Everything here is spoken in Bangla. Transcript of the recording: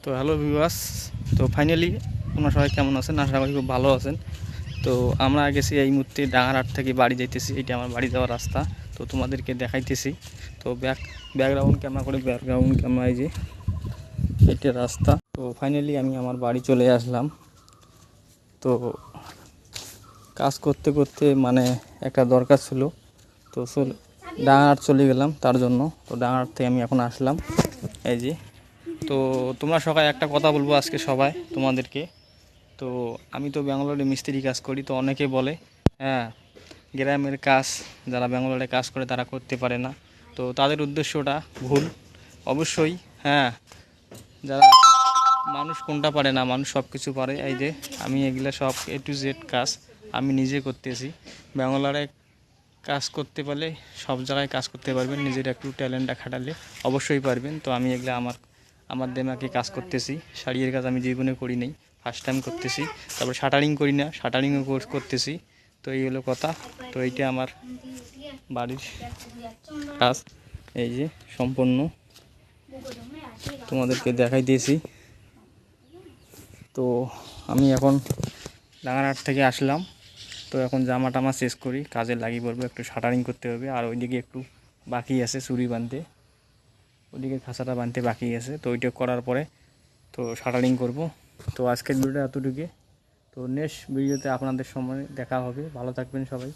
তো হ্যালো ভিউয়ার্স, তো ফাইনালি তোমরা সবাই কেমন আছেন? আশা করি খুব ভালো আছেন। তো আমরা গেছি এই মুহূর্তে ডাঙারহাট থেকে বাড়ি যাইতেছি। এটা আমার বাড়ি যাওয়ার রাস্তা, তো তোমাদেরকে দেখাইতেছি। তো ব্যাকগ্রাউন্ড ক্যামেরা করে, ব্যাকগ্রাউন্ড ক্যামেরা, এই যে এটা রাস্তা। তো ফাইনালি আমি আমার বাড়ি চলে আসলাম। তো কাজ করতে করতে মানে একটা দরকার ছিল, তো ডাঙারহাট চলে গেলাম তার জন্য। তো ডাঙারহাট থেকে আমি এখন আসলাম, এই যে। তো তোমরা সবাই একটা কথা বলবো আজকে সবাই তোমাদেরকে। তো আমি তো ব্যাঙ্গালোরে মিস্ত্রি কাজ করি, তো অনেকে বলে হ্যাঁ গ্রামের কাজ যারা ব্যাঙ্গালোরে কাজ করে তারা করতে পারে না। তো তাদের উদ্দেশ্যটা ভুল অবশ্যই। হ্যাঁ, যারা মানুষ কোনটা পারে না, মানুষ সব কিছু পারে। এই যে আমি এগুলো সব A to Z কাজ আমি নিজে করতেছি। ব্যাঙ্গালোরে কাজ করতে পারলে সব জায়গায় কাজ করতে পারবেন, নিজের একটু ট্যালেন্টটা খাটালে অবশ্যই পারবেন। তো আমি এগুলো আমার দেমাকে কাজ করতেছি। শাড়ির কাজ আমি জীবনে করি নাই, ফার্স্ট টাইম করতেছি। তারপর শাটারিং করি না, শাটারিংও কোর্স করতেছি। তো এই হলো কথা। তো এইটা আমার বাড়ির কাজ, এই যে সম্পূর্ণ তোমাদেরকে দেখাই দিয়েছি। তো আমি এখন ডাঙারহাট থেকে আসলাম। তো এখন জামা টামা শেষ করি, কাজে লাগিয়ে পড়বো। একটু শাটারিং করতে হবে, আর ওইদিকে একটু বাকি আছে চুড়ি বাঁধতে, ওইদিকে খাঁচাটা বাঁধতে বাকি আছে। তো ওইটা করার পরে তো শাটারিং করব। তো আজকের ভিডিওটা এতটুকু। তো নেক্সট ভিডিওতে আপনাদের সময় দেখা হবে। ভালো থাকবেন সবাই।